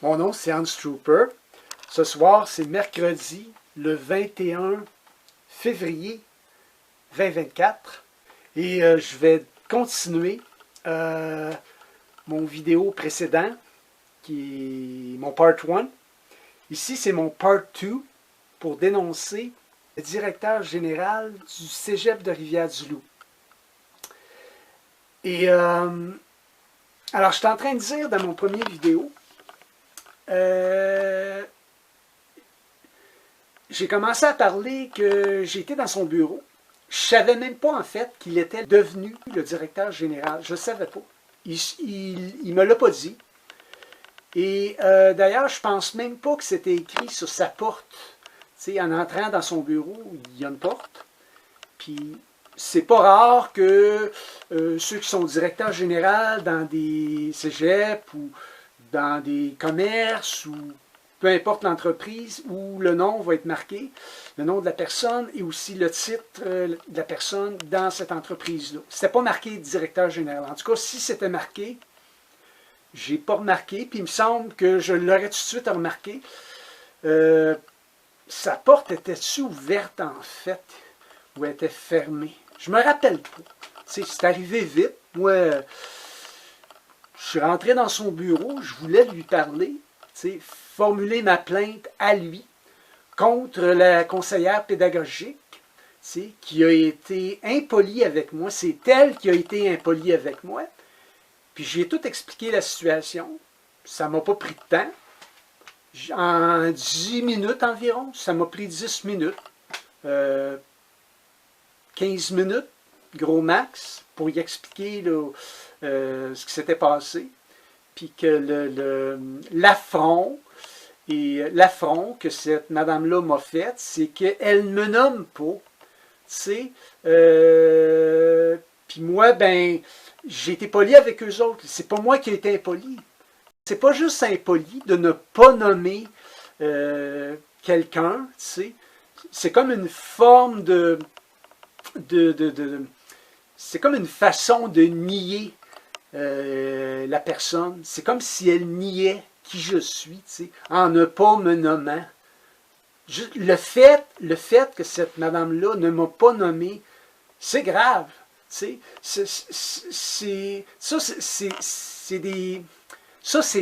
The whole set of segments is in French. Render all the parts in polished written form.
Mon nom, c'est Hans Trooper. Ce soir, c'est mercredi, le 21 février 2024. Et je vais continuer mon vidéo précédent, qui est mon part 1. Ici, c'est mon part 2 pour dénoncer le directeur général du Cégep de Rivière-du-Loup. Et alors, je suis en train de dire dans mon premier vidéo, j'ai commencé à parler que j'étais dans son bureau. Je ne savais même pas, en fait, qu'il était devenu le directeur général. Je ne savais pas. Il ne me l'a pas dit. Et d'ailleurs, je ne pense même pas que c'était écrit sur sa porte. Tu sais, en entrant dans son bureau, il y a une porte. Puis, c'est pas rare que ceux qui sont directeurs généraux dans des cégeps ou dans des commerces ou peu importe l'entreprise, où le nom va être marqué, le nom de la personne et aussi le titre de la personne dans cette entreprise-là. C'était pas marqué directeur général. En tout cas, si c'était marqué, j'ai pas remarqué, puis il me semble que je l'aurais tout de suite remarqué. Sa porte était-tu ouverte en fait, ou elle était fermée? Je me rappelle pas. C'est arrivé vite. Moi, je suis rentré dans son bureau, je voulais lui parler, formuler ma plainte à lui contre la conseillère pédagogique qui a été impolie avec moi. C'est elle qui a été impolie avec moi. Puis j'ai tout expliqué la situation. Ça ne m'a pas pris de temps. En 10 minutes environ, ça m'a pris 10 minutes. 15 minutes, gros max, pour y expliquer là, ce qui s'était passé. Puis que l'affront que cette madame-là m'a fait, c'est qu'elle ne me nomme pas. Puis moi, ben, j'ai été poli avec eux autres. C'est pas moi qui ai été impoli. C'est pas juste impoli de ne pas nommer quelqu'un. C'est comme une forme c'est comme une façon de nier la personne. C'est comme si elle niait qui je suis, en ne pas me nommant. Le fait que cette madame-là ne m'a pas nommé, c'est grave. Ça, c'est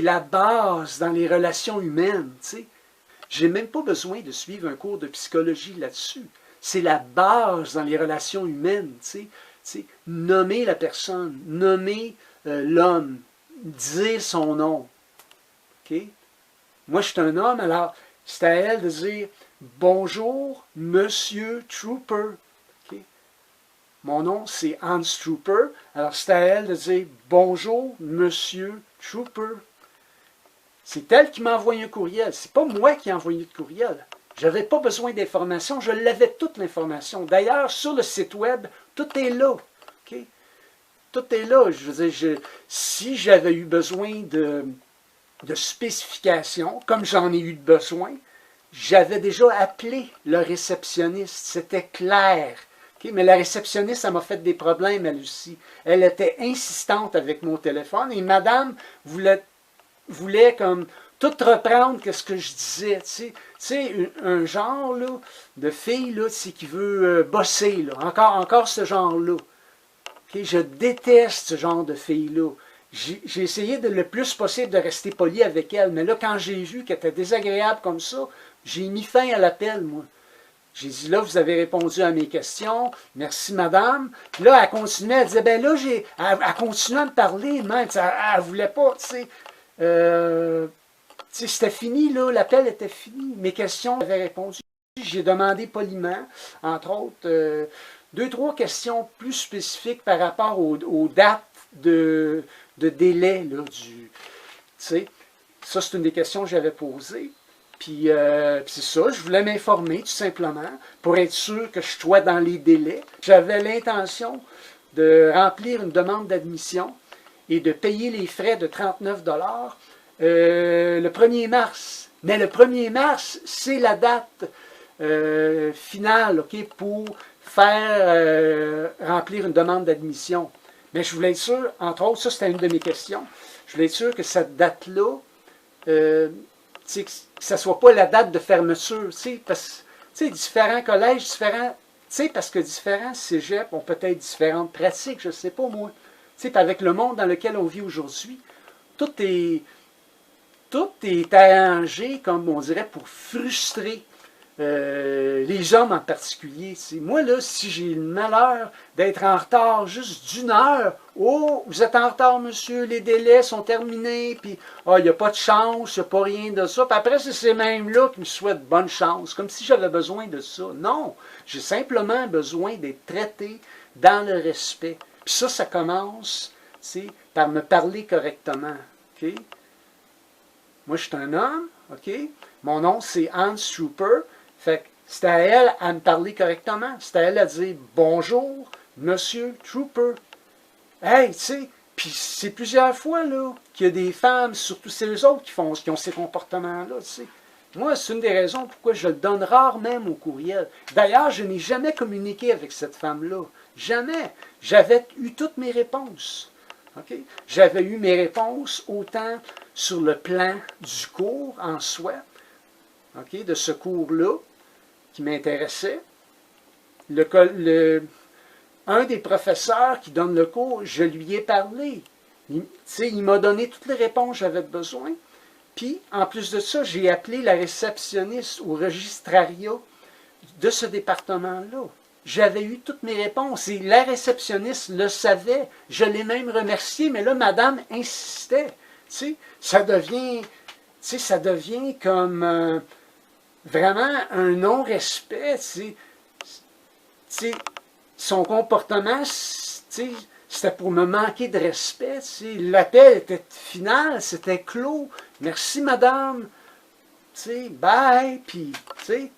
la base dans les relations humaines. Je n'ai même pas besoin de suivre un cours de psychologie là-dessus. C'est la base dans les relations humaines. Nommer la personne, nommer l'homme, dire son nom. Okay? Moi, je suis un homme, alors c'est à elle de dire « Bonjour, Monsieur Trooper ». Okay? Mon nom, c'est Hans Trooper, alors c'est à elle de dire « Bonjour, Monsieur Trooper ». C'est elle qui m'a envoyé un courriel, c'est pas moi qui ai envoyé le courriel. Je n'avais pas besoin d'informations, je l'avais toute l'information. D'ailleurs, sur le site web, tout est là. Okay? Tout est là. Je veux dire, si j'avais eu besoin de spécifications, comme j'en ai eu besoin, j'avais déjà appelé le réceptionniste. C'était clair. Okay? Mais la réceptionniste, ça m'a fait des problèmes, elle aussi. Elle était insistante avec mon téléphone et madame voulait comme tout reprendre ce que je disais. Tu sais, un genre là, de fille là, qui veut bosser. Là. Encore ce genre-là. Okay? Je déteste ce genre de fille-là. J'ai essayé le plus possible de rester poli avec elle, mais là, quand j'ai vu qu'elle était désagréable comme ça, j'ai mis fin à l'appel, moi. J'ai dit, là, vous avez répondu à mes questions, merci madame. Puis là, elle continuait, elle disait, ben là, elle continuait à me parler, même, elle voulait pas, tu sais. C'était fini, là, l'appel était fini. Mes questions, j'avais répondu. J'ai demandé poliment, entre autres, 2-3 questions plus spécifiques par rapport aux dates de délai là, ça, c'est une des questions que j'avais posées. Puis c'est ça, je voulais m'informer tout simplement pour être sûr que je sois dans les délais. J'avais l'intention de remplir une demande d'admission et de payer les frais de 39 $, le 1er mars. Mais le 1er mars, c'est la date finale, okay, pour faire remplir une demande d'admission. Mais je voulais être sûr, entre autres, ça c'était une de mes questions, je voulais être sûr que cette date-là que ça ne soit pas la date de fermeture, parce que différents collèges, parce que différents cégeps ont peut-être différentes pratiques, je ne sais pas moi. Avec le monde dans lequel on vit aujourd'hui, tout est arrangé, comme on dirait, pour frustrer les hommes en particulier. Moi, là, si j'ai le malheur d'être en retard juste d'une heure, oh, vous êtes en retard, monsieur, les délais sont terminés, puis il n'y a pas de chance, il n'y a pas rien de ça. Puis après, c'est ces mêmes-là qui me souhaitent bonne chance, comme si j'avais besoin de ça. Non, j'ai simplement besoin d'être traité dans le respect. Puis ça commence par me parler correctement. Okay? Moi, je suis un homme, OK? Mon nom, c'est Hans Trooper. Fait que c'est à elle à me parler correctement. C'est à elle à dire « Bonjour, Monsieur Trooper. » Hey, tu sais, puis c'est plusieurs fois, là, qu'il y a des femmes, surtout c'est eux autres qui ont ces comportements-là, tu sais. Moi, c'est une des raisons pourquoi je le donne rarement au courriel. D'ailleurs, je n'ai jamais communiqué avec cette femme-là. Jamais. J'avais eu toutes mes réponses. Okay? J'avais eu mes réponses autant sur le plan du cours en soi, okay, de ce cours-là, qui m'intéressait. Un des professeurs qui donne le cours, je lui ai parlé. Il m'a donné toutes les réponses que j'avais besoin. Puis, en plus de ça, j'ai appelé la réceptionniste au registrariat de ce département-là. J'avais eu toutes mes réponses et la réceptionniste le savait. Je l'ai même remercié, mais là, madame insistait. Ça devient comme vraiment un non-respect. Son comportement, c'était pour me manquer de respect. L'appel était final, c'était clos. Merci, madame. Bye, puis,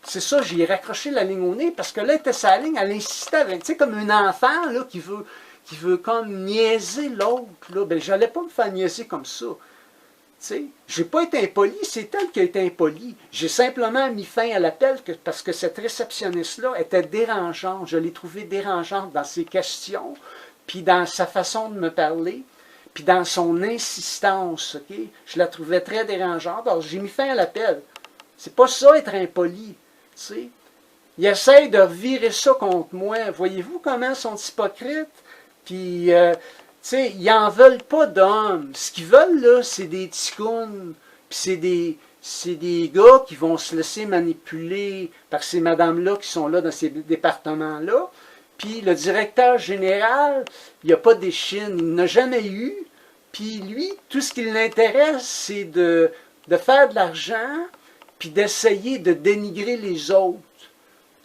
c'est ça, j'ai raccroché la ligne au nez, parce que là, elle était sa ligne, elle insistait avec, comme un enfant, là, qui veut comme niaiser l'autre, là, ben, j'allais pas me faire niaiser comme ça, j'ai pas été impoli, c'est elle qui a été impolie, j'ai simplement mis fin à l'appel, parce que cette réceptionniste-là était dérangeante, je l'ai trouvée dérangeante dans ses questions, puis dans sa façon de me parler, puis dans son insistance, okay? Je la trouvais très dérangeante. Alors, j'ai mis fin à l'appel. C'est pas ça, être impoli. T'sais. Ils essayent de virer ça contre moi. Voyez-vous comment ils sont hypocrites? Puis, ils n'en veulent pas d'hommes. Ce qu'ils veulent, là, c'est des ticounes. Puis c'est des gars qui vont se laisser manipuler par ces madames-là qui sont là dans ces départements-là. Puis le directeur général, il n'y a pas d'échine, il n'a jamais eu. Puis lui, tout ce qui l'intéresse, c'est de faire de l'argent, puis d'essayer de dénigrer les autres.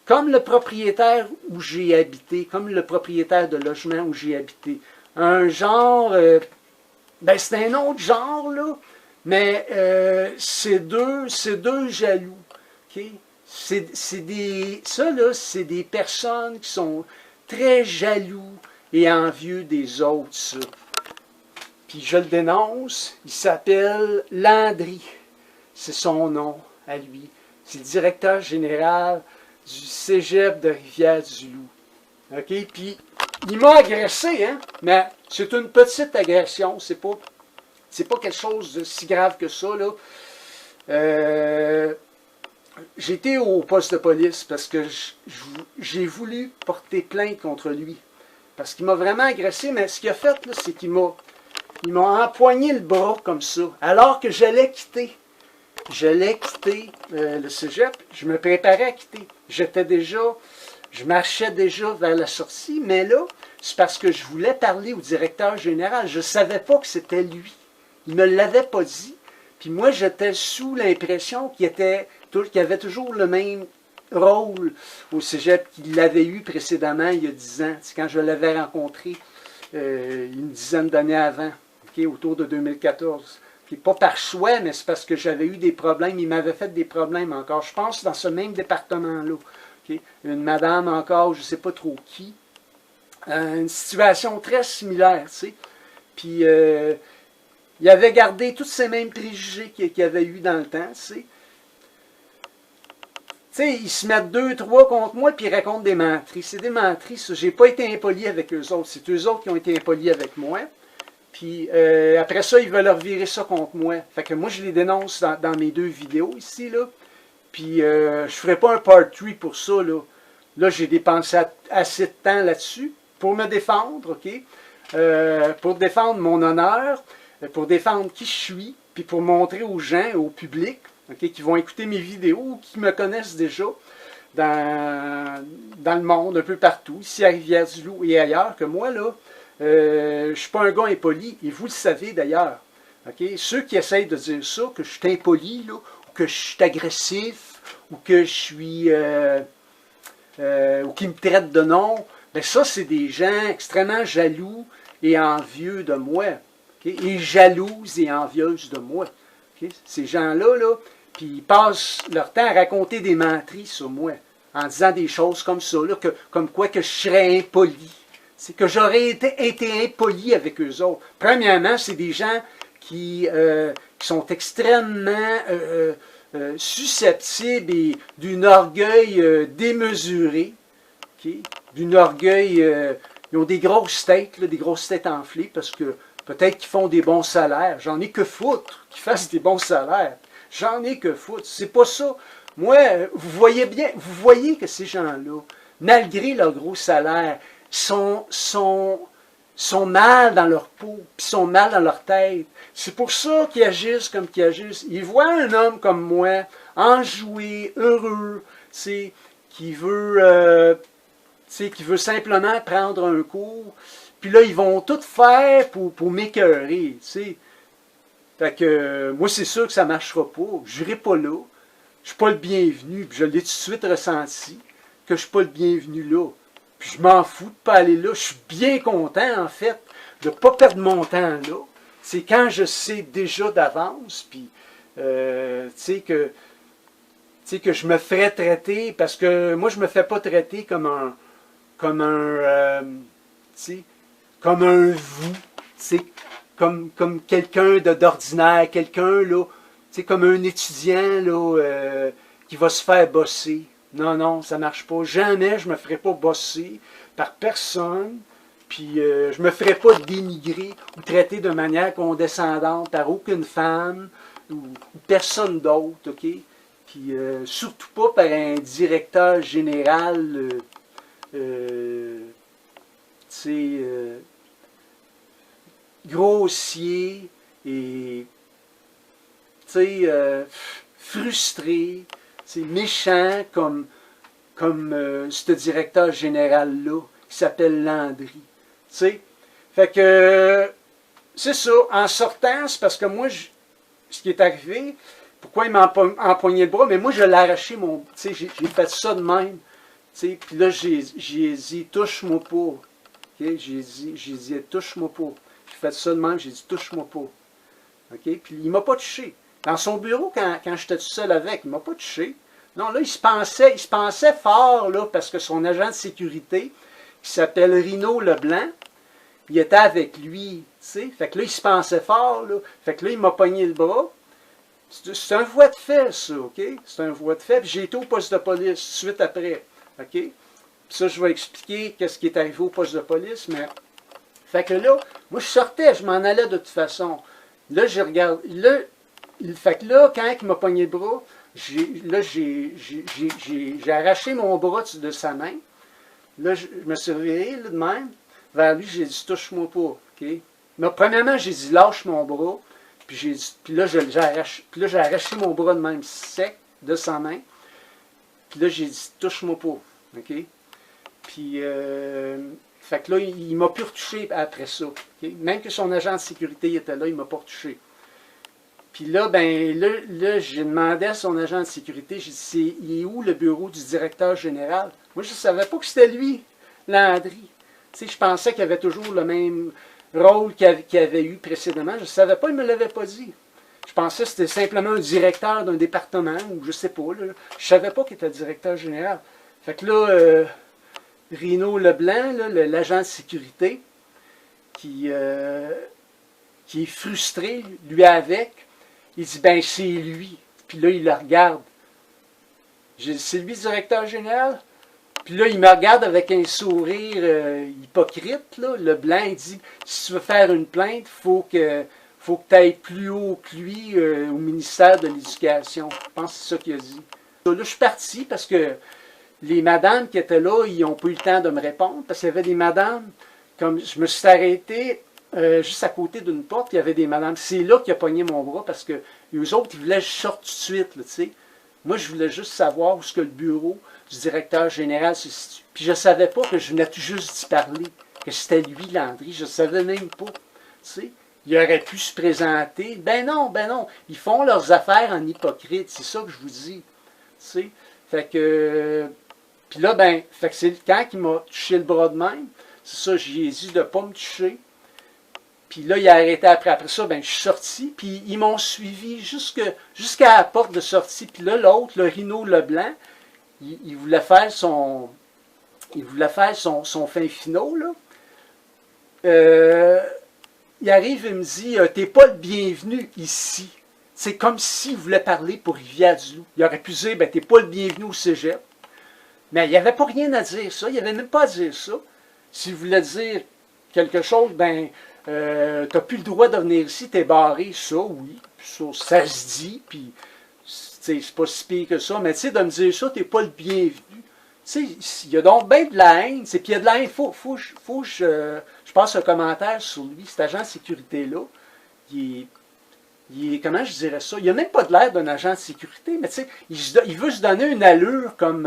Comme le propriétaire où j'ai habité, comme le propriétaire de logement où j'ai habité. Un genre, ben c'est un autre genre, là, mais c'est deux jaloux. Okay? Ça, là, c'est des personnes qui sont très jaloux et envieux des autres, ça. Puis je le dénonce, il s'appelle Landry. C'est son nom à lui. C'est le directeur général du cégep de Rivière-du-Loup. OK? Puis il m'a agressé, hein? Mais c'est une petite agression, c'est pas quelque chose de si grave que ça, là. J'étais au poste de police parce que j'ai voulu porter plainte contre lui. Parce qu'il m'a vraiment agressé, mais ce qu'il a fait, là, c'est qu'il m'a empoigné le bras comme ça, alors que j'allais quitter. Le cégep, je me préparais à quitter. Je marchais déjà vers la sortie, mais là, c'est parce que je voulais parler au directeur général. Je ne savais pas que c'était lui. Il ne me l'avait pas dit. Puis moi, j'étais sous l'impression qu'il avait toujours le même rôle au cégep qu'il l'avait eu précédemment, il y a 10 ans. C'est quand je l'avais rencontré une dizaine d'années avant, okay, autour de 2014. Okay, pas par choix, mais c'est parce que j'avais eu des problèmes. Il m'avait fait des problèmes encore. Je pense dans ce même département-là. Okay, une madame encore, je ne sais pas trop qui. Une situation très similaire, tu sais. Puis il avait gardé tous ces mêmes préjugés qu'il avait eu dans le temps, tu sais. Tu sais, ils se mettent 2, 3 contre moi, puis ils racontent des menteries. C'est des menteries, ça. J'ai pas été impoli avec eux autres. C'est eux autres qui ont été impolis avec moi. Puis après ça, ils veulent revirer ça contre moi. Fait que moi, je les dénonce dans mes 2 vidéos ici, là. Puis je ferai pas un part 3 pour ça, là. Là, j'ai dépensé assez de temps là-dessus pour me défendre, OK? Pour défendre mon honneur, pour défendre qui je suis, puis pour montrer aux gens, au public, OK, qui vont écouter mes vidéos, qui me connaissent déjà dans le monde, un peu partout, ici à Rivière-du-Loup et ailleurs, que moi, là, je ne suis pas un gars impoli, et vous le savez d'ailleurs. Okay? Ceux qui essayent de dire ça, que je suis impoli, là, ou que je suis agressif, ou que je suis... ou qui me traitent de nom, ben ça, c'est des gens extrêmement jaloux et envieux de moi. Okay? Et jalouses et envieuses de moi. Okay? Ces gens-là, là, puis ils passent leur temps à raconter des menteries sur moi, en disant des choses comme ça, là, comme quoi que je serais impoli. C'est que j'aurais été impoli avec eux autres. Premièrement, c'est des gens qui sont extrêmement susceptibles et d'un orgueil démesuré, okay? D'un orgueil, ils ont des grosses têtes, là, des grosses têtes enflées, parce que peut-être qu'ils font des bons salaires. J'en ai que foutre qu'ils fassent des bons salaires. J'en ai que foutre. C'est pas ça. Moi, vous voyez bien, vous voyez que ces gens-là, malgré leur gros salaire, sont mal dans leur peau, puis sont mal dans leur tête. C'est pour ça qu'ils agissent comme qu'ils agissent. Ils voient un homme comme moi, enjoué, heureux, qui veut simplement prendre un cours, puis là, ils vont tout faire pour m'écœurer, Fait que moi, c'est sûr que ça ne marchera pas. Je n'irai pas là. Je ne suis pas le bienvenu. Puis je l'ai tout de suite ressenti que je ne suis pas le bienvenu là. Puis je m'en fous de ne pas aller là. Je suis bien content, en fait, de ne pas perdre mon temps là. C'est quand je sais déjà d'avance, puis que je me ferais traiter, parce que moi, je ne me fais pas traiter comme un vous, comme quelqu'un d'ordinaire, quelqu'un, là, comme un étudiant, là, qui va se faire bosser. Non, non, ça marche pas. Jamais je me ferai pas bosser par personne, puis je me ferai pas dénigrer ou traiter de manière condescendante par aucune femme ou personne d'autre, OK? Puis surtout pas par un directeur général, grossier et frustré, méchant comme ce directeur général-là qui s'appelle Landry. Fait que c'est ça. En sortant, c'est parce que moi, ce qui est arrivé, pourquoi il m'a empoigné le bras, mais moi, je l'ai arraché mon... J'ai fait ça de même. Puis là, j'ai dit, touche-moi pas. Okay? J'ai dit, touche-moi pas. J'ai fait ça de même, j'ai dit, touche-moi pas. Okay? Puis il ne m'a pas touché. Dans son bureau, quand j'étais tout seul avec, il ne m'a pas touché. Non, là, il se pensait fort, là, parce que son agent de sécurité, qui s'appelle Rino Leblanc, il était avec lui, Fait que là, il se pensait fort, là. Fait que là, il m'a pogné le bras. C'est un voie de fait, ça, OK? C'est un voie de fait. Puis j'ai été au poste de police tout de suite après, OK? Puis ça, je vais expliquer qu'est-ce qui est arrivé au poste de police, mais... Fait que là, moi, je sortais, je m'en allais de toute façon. Là, je regarde... Là, fait que là, quand il m'a pogné le bras, j'ai arraché mon bras de sa main. Là, je me suis reviré là, de même vers lui, j'ai dit, touche-moi pas, OK? Mais premièrement, j'ai dit, lâche mon bras. Puis là, j'ai arraché mon bras de même sec de sa main. Puis là, j'ai dit, touche-moi pas, OK? Puis, fait que là, il m'a plus retouché après ça. Okay? Même que son agent de sécurité était là, il m'a pas retouché. Puis là, là, j'ai demandé à son agent de sécurité, j'ai dit, il est où le bureau du directeur général? Moi, je ne savais pas que c'était lui, Landry. Je pensais qu'il avait toujours le même rôle qu'il avait eu précédemment. Je ne savais pas, il ne me l'avait pas dit. Je pensais que c'était simplement un directeur d'un département, ou je ne sais pas. Là. Je ne savais pas qu'il était le directeur général. Fait que là, Rino Leblanc, l'agent de sécurité, qui est frustré, lui avec, il dit, ben c'est lui. Puis là, il le regarde. J'ai dit, c'est lui le directeur général? Puis là, il me regarde avec un sourire hypocrite, là. Le blanc, il dit, si tu veux faire une plainte, faut que tu ailles plus haut que lui au ministère de l'Éducation. Je pense que c'est ça qu'il a dit. Là, je suis parti parce que les madames qui étaient là, ils n'ont pas eu le temps de me répondre, parce qu'il y avait des madames, comme je me suis arrêté juste à côté d'une porte, il y avait des madames. C'est là qu'il a pogné mon bras, parce que eux autres, ils voulaient que je sorte tout de suite, là, tu sais. Moi, je voulais juste savoir où est-ce que le bureau du directeur général se situe. Puis je ne savais pas que je venais tout juste d'y parler, que c'était lui, Landry. Je ne savais même pas, tu sais. Il aurait pu se présenter. Ben non, ils font leurs affaires en hypocrite, c'est ça que je vous dis, tu sais. Fait que... Puis là, fait que c'est quand il m'a touché le bras de même, c'est ça, j'ai dit de ne pas me toucher. Puis là, il a arrêté après. Après ça, je suis sorti, puis ils m'ont suivi jusqu'à la porte de sortie. Puis là, l'autre, le Rhino Leblanc, il voulait faire son fin finaux, là. Il arrive et me dit, t'es pas le bienvenu ici. C'est comme s'il voulait parler pour Rivière-du-Loup. Il aurait pu dire, t'es pas le bienvenu au cégep. Mais il n'y avait pas rien à dire ça. Il n'y avait même pas à dire ça. S'il voulait dire quelque chose, t'as plus le droit de venir ici, t'es barré. Ça, oui. Ça se dit, puis c'est pas si pire que ça. Mais tu sais, de me dire ça, t'es pas le bienvenu. Tu sais, il y a donc bien de la haine. Puis il y a de la haine. Je passe un commentaire sur lui. Cet agent de sécurité-là, il est, comment je dirais ça? Il n'a même pas de l'air d'un agent de sécurité, mais tu sais, il veut se donner une allure comme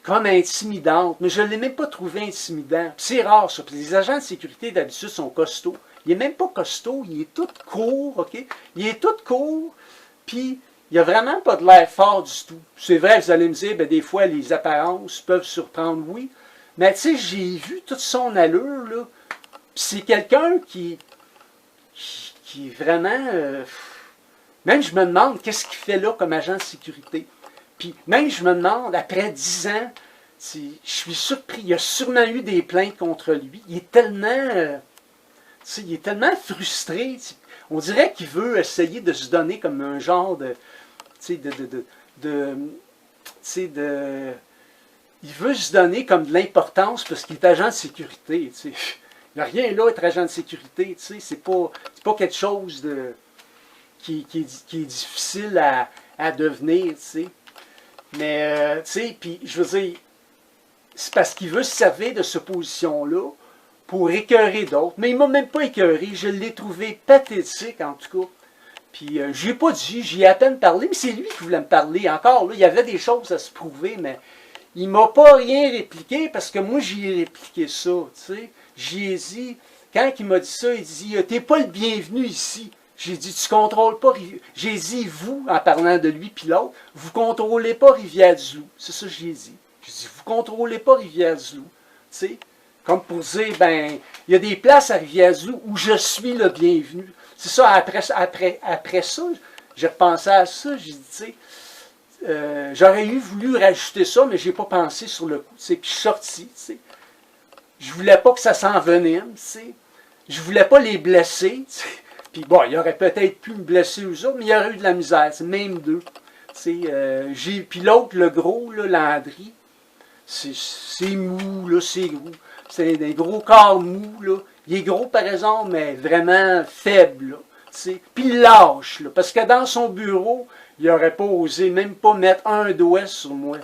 intimidante, mais je ne l'ai même pas trouvé intimidant. C'est rare, ça. Puis les agents de sécurité, d'habitude, sont costauds. Il n'est même pas costaud, il est tout court, OK? Il est tout court, puis il n'a vraiment pas de l'air fort du tout. C'est vrai, vous allez me dire, des fois, les apparences peuvent surprendre, oui. Mais tu sais, j'ai vu toute son allure, là. Puis c'est quelqu'un qui est vraiment... même je me demande, qu'est-ce qu'il fait là comme agent de sécurité? Puis même je me demande, après 10 ans, je suis surpris. Il y a sûrement eu des plaintes contre lui. Il est tellement frustré. On dirait qu'il veut essayer de se donner comme un genre il veut se donner comme de l'importance parce qu'il est agent de sécurité. Il n'y a rien là, être agent de sécurité. C'est pas quelque chose qui est difficile à devenir. Mais, puis je veux dire, c'est parce qu'il veut se servir de cette position-là pour écœurer d'autres. Mais il ne m'a même pas écœuré. Je l'ai trouvé pathétique, en tout cas. Puis, je lui ai pas dit, j'y ai à peine parlé, mais c'est lui qui voulait me parler. Encore, là, il y avait des choses à se prouver, mais il m'a pas rien répliqué parce que moi, j'y ai répliqué ça, tu sais. J'y ai dit, quand il m'a dit ça, il dit, t'es pas le bienvenu ici. J'ai dit, tu contrôles pas... J'ai dit, vous, en parlant de lui puis l'autre, vous contrôlez pas Rivière-du-Loup. C'est ça que j'ai dit. J'ai dit, vous contrôlez pas Rivière-du-Loup. Tu sais, comme pour dire, il y a des places à Rivière-du-Loup où je suis le bienvenu. C'est ça, après ça, j'ai repensé à ça, j'ai dit, tu sais, j'aurais voulu rajouter ça, mais j'ai pas pensé sur le coup. Puis je suis sorti, tu sais. Je voulais pas que ça s'envenime, tu sais. Je voulais pas les blesser, tu sais. Puis bon, il aurait peut-être pu me blesser eux autres, mais il y aurait eu de la misère, même deux. Puis l'autre, le gros, là, Landry, c'est mou, là, c'est gros. C'est des gros corps mous, là. Il est gros par exemple, mais vraiment faible, là. Puis lâche, là, parce que dans son bureau, il n'aurait pas osé même pas mettre un doigt sur moi.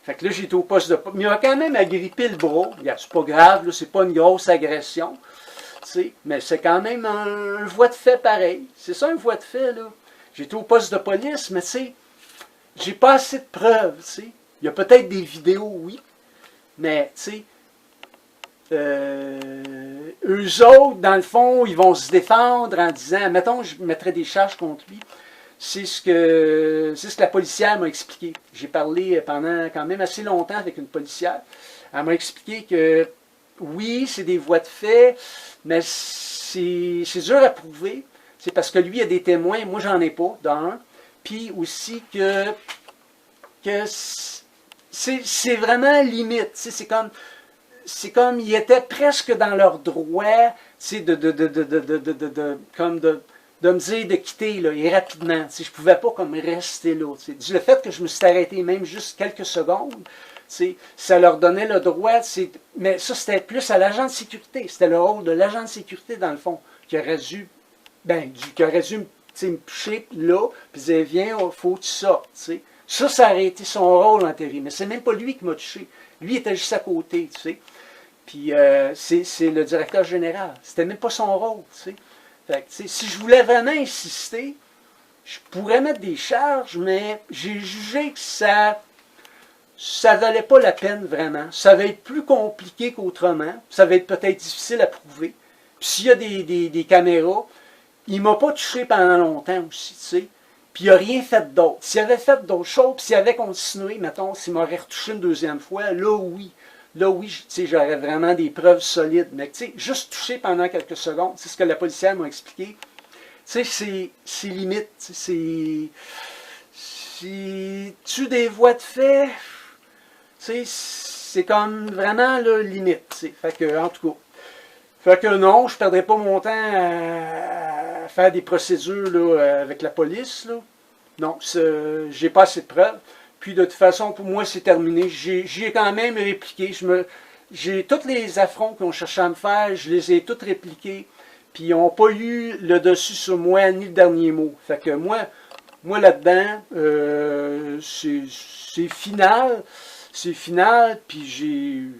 Fait que là, j'étais au poste de poste. Mais il m'a quand même agrippé le bras. C'est pas grave, là, c'est pas une grosse agression. Mais c'est quand même un voie de fait pareil. C'est ça, un voie de fait, là. J'étais au poste de police, mais j'ai pas assez de preuves, Il y a peut-être des vidéos, oui, mais, eux autres, dans le fond, ils vont se défendre en disant, mettons, je mettrais des charges contre lui. C'est ce que la policière m'a expliqué. J'ai parlé pendant quand même assez longtemps avec une policière. Elle m'a expliqué que, oui, c'est des voies de fait, mais c'est dur à prouver. C'est parce que lui, il a des témoins, moi, j'en ai pas, d'un. Puis aussi que c'est vraiment limite. C'est comme ils étaient presque dans leur droit de me dire de quitter là, et rapidement. Je ne pouvais pas comme rester là. Le fait que je me suis arrêté même juste quelques secondes, sais, ça leur donnait le droit, mais ça c'était plus à l'agent de sécurité, c'était le rôle de l'agent de sécurité dans le fond, qui aurait dû, qui aurait dû me toucher là, puis dire viens, il faut que tu sortes. T'sais. Ça aurait été son rôle en théorie, mais c'est même pas lui qui m'a touché. Lui était juste à côté, tu sais. Puis c'est le directeur général. C'était même pas son rôle, tu sais. Fait que, si je voulais vraiment insister, je pourrais mettre des charges, mais j'ai jugé que ça valait pas la peine vraiment. Ça va être plus compliqué qu'autrement. Ça va être peut-être difficile à prouver. Puis s'il y a des caméras, il m'a pas touché pendant longtemps aussi, tu sais. Puis il n'a rien fait d'autre. S'il avait fait d'autres choses, puis s'il avait continué, mettons, s'il m'aurait retouché une deuxième fois, là oui. Là oui, tu sais, j'aurais vraiment des preuves solides. Mais tu sais, juste toucher pendant quelques secondes, c'est ce que la policière m'a expliqué. Tu sais, c'est limite. Si tu des voies de fait, tu sais, c'est comme vraiment là, limite. T'sais. Fait que, en tout cas. Fait que non, je ne perdrai pas mon temps à faire des procédures là, avec la police. Là. Non, j'ai pas assez de preuves. Puis de toute façon, pour moi, c'est terminé. J'y ai quand même répliqué. J'ai tous les affronts qu'ils ont cherché à me faire, je les ai tous répliqués. Puis ils n'ont pas eu le dessus sur moi, ni le dernier mot. Fait que moi là-dedans, c'est final. C'est final, puis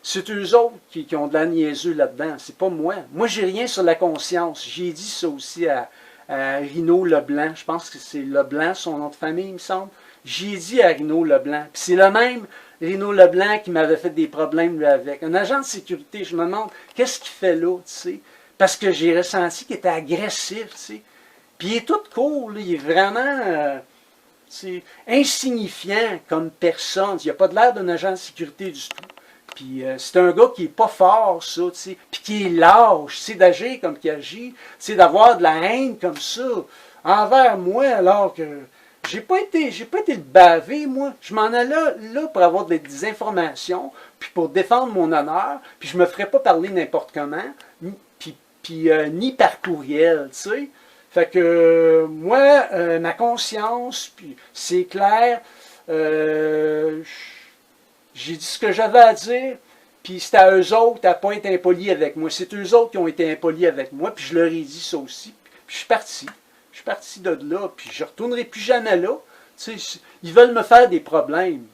c'est eux autres qui ont de la niaiseux là-dedans. C'est pas moi. Moi, j'ai rien sur la conscience. J'ai dit ça aussi à Rino Leblanc. Je pense que c'est Leblanc, son nom de famille, il me semble. J'ai dit à Rino Leblanc. Puis c'est le même Rino Leblanc qui m'avait fait des problèmes lui avec. Un agent de sécurité, je me demande, qu'est-ce qu'il fait là, tu sais? Parce que j'ai ressenti qu'il était agressif, tu sais. Puis il est tout court, là. Il est vraiment insignifiant comme personne. Il n'a pas de l'air d'un agent de sécurité du tout. Puis c'est un gars qui n'est pas fort, ça, tu sais, puis qui est lâche, c'est d'agir comme qu'il agit, c'est d'avoir de la haine comme ça envers moi, alors que j'ai pas été le bavé, moi. Je m'en allais là pour avoir des informations, puis pour défendre mon honneur, puis je me ferais pas parler n'importe comment, ni par courriel, tu sais. Fait que moi, ma conscience, puis c'est clair, j'ai dit ce que j'avais à dire, puis c'était à eux autres à ne pas être impolis avec moi. C'est eux autres qui ont été impolis avec moi, puis je leur ai dit ça aussi. Puis je suis parti. Je suis parti de là, puis je ne retournerai plus jamais là. Tu sais, ils veulent me faire des problèmes.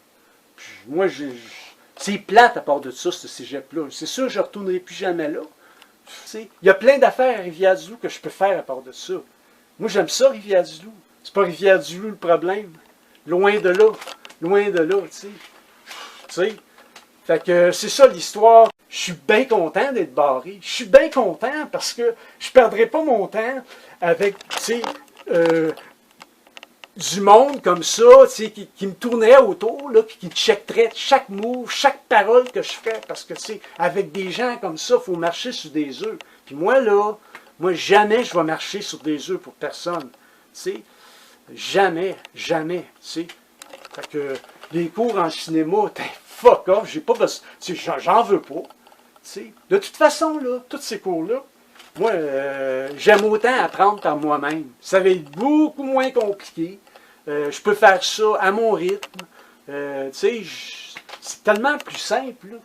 Puis moi, c'est plate à part de ça, ce cégep-là. C'est sûr que je ne retournerai plus jamais là. Tu sais, il y a plein d'affaires à Rivière-du-Loup que je peux faire à part de ça. Moi, j'aime ça, Rivière-du-Loup. C'est pas Rivière-du-Loup le problème. Loin de là. Loin de là, tu sais. Tu sais, fait que c'est ça l'histoire. Je suis bien content d'être barré. Je suis bien content parce que je ne perdrai pas mon temps avec, tu sais, du monde comme ça, tu sais, qui me tournerait autour, là, puis qui checkerait chaque move, chaque parole que je fais. Parce que, tu sais, avec des gens comme ça, il faut marcher sur des œufs. Puis moi, là, jamais je vais marcher sur des œufs pour personne. Tu sais, jamais, tu sais. Fait que les cours en cinéma, fuck off, j'ai pas besoin, j'en veux pas. T'sais. De toute façon, là, tous ces cours-là, moi, j'aime autant apprendre par moi-même. Ça va être beaucoup moins compliqué. Je peux faire ça à mon rythme. C'est tellement plus simple. Là.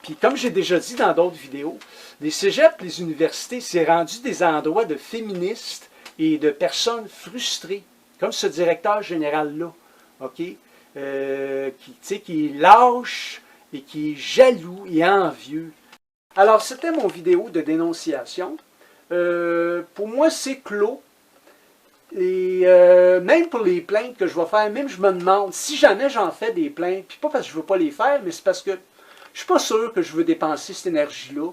Puis comme j'ai déjà dit dans d'autres vidéos, les cégeps, les universités, c'est rendu des endroits de féministes et de personnes frustrées, comme ce directeur général-là. OK? Qui est lâche et qui est jaloux et envieux. Alors, c'était mon vidéo de dénonciation. Pour moi, c'est clos. Et même pour les plaintes que je vais faire, même je me demande, si jamais j'en fais des plaintes, puis pas parce que je ne veux pas les faire, mais c'est parce que je ne suis pas sûr que je veux dépenser cette énergie-là.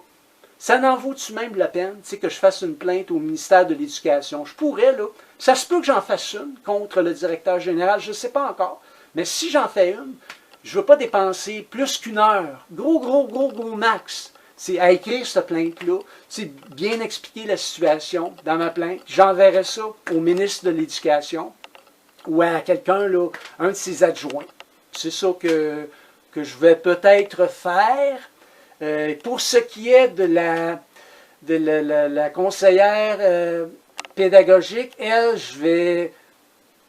Ça n'en vaut-tu même la peine, que je fasse une plainte au ministère de l'Éducation? Je pourrais, là. Ça se peut que j'en fasse une contre le directeur général, je ne sais pas encore. Mais si j'en fais une, je ne veux pas dépenser plus qu'une heure. Gros max. C'est à écrire cette plainte-là. C'est bien expliquer la situation dans ma plainte. J'enverrai ça au ministre de l'Éducation ou à quelqu'un, là, un de ses adjoints. C'est ça que je vais peut-être faire. Pour ce qui est de la conseillère pédagogique, elle, je vais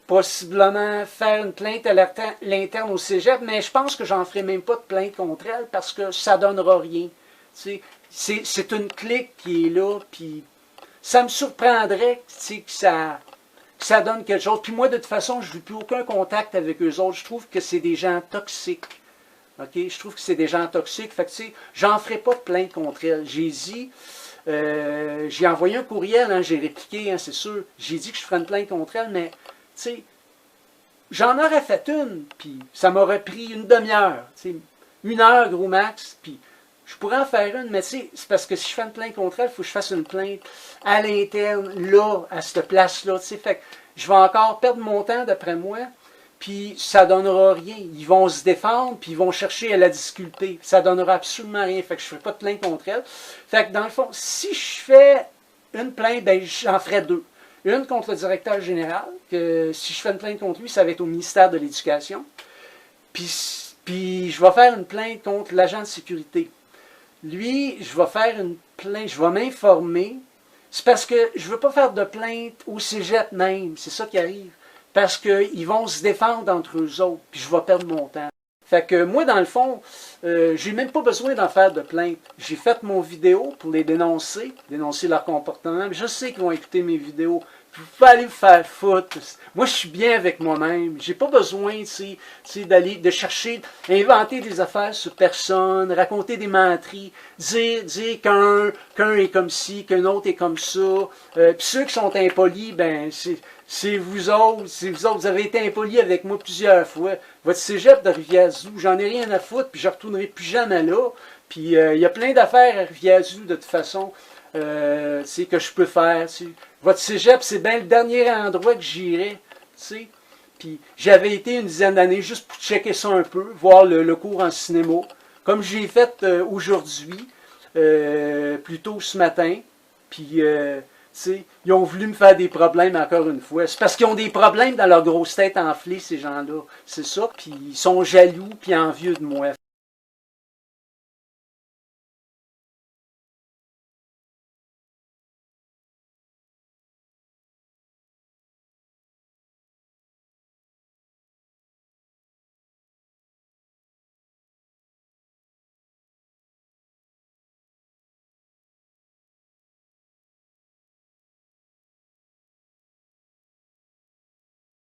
possiblement faire une plainte à l'interne au cégep, mais je pense que j'en ferai même pas de plainte contre elle parce que ça donnera rien. C'est une clique qui est là, puis ça me surprendrait que ça donne quelque chose. Puis moi, de toute façon, je n'ai plus aucun contact avec eux autres. Je trouve que c'est des gens toxiques. Okay? Je trouve que c'est des gens toxiques. Fait que, j'en ferai pas de plainte contre elle. J'ai dit, j'ai envoyé un courriel, hein, j'ai répliqué, hein, c'est sûr. J'ai dit que je ferais une plainte contre elle, mais, j'en aurais fait une, puis ça m'aurait pris une demi-heure. 1 heure, gros max, puis je pourrais en faire une, mais c'est parce que si je fais une plainte contre elle, il faut que je fasse une plainte à l'interne, là, à cette place-là. Fait que je vais encore perdre mon temps, d'après moi, puis ça ne donnera rien. Ils vont se défendre, puis ils vont chercher à la disculper. Ça ne donnera absolument rien. Fait que je ne ferai pas de plainte contre elle. Fait que dans le fond, si je fais une plainte, ben j'en ferai 2. Une contre le directeur général, que si je fais une plainte contre lui, ça va être au ministère de l'Éducation. Puis je vais faire une plainte contre l'agent de sécurité. Lui, je vais faire une plainte, je vais m'informer. C'est parce que je ne veux pas faire de plainte au cégep même. C'est ça qui arrive. Parce qu'ils vont se défendre entre eux autres, puis je vais perdre mon temps. Fait que moi, dans le fond, j'ai même pas besoin d'en faire de plainte. J'ai fait mon vidéo pour les dénoncer leur comportement. Je sais qu'ils vont écouter mes vidéos. Vous pouvez aller vous faire foutre. Moi, je suis bien avec moi-même. J'ai pas besoin de chercher, inventer des affaires sur personne, raconter des menteries, dire qu'un est comme ci, qu'un autre est comme ça. Puis ceux qui sont impolis, ben c'est vous autres, vous avez été impolis avec moi plusieurs fois. Votre cégep de Rivière-du-Loup, j'en ai rien à foutre, puis je ne retournerai plus jamais là. Puis il y a plein d'affaires à Rivière-du-Loup, de toute façon, que je peux faire. Votre cégep, c'est bien le dernier endroit que j'irais. Puis j'avais été une dizaine d'années juste pour checker ça un peu, voir le cours en cinéma, comme j'ai fait aujourd'hui, plus tôt ce matin. Puis ils ont voulu me faire des problèmes encore une fois. C'est parce qu'ils ont des problèmes dans leur grosse tête enflée, ces gens-là. C'est ça. Puis ils sont jaloux puis envieux de moi.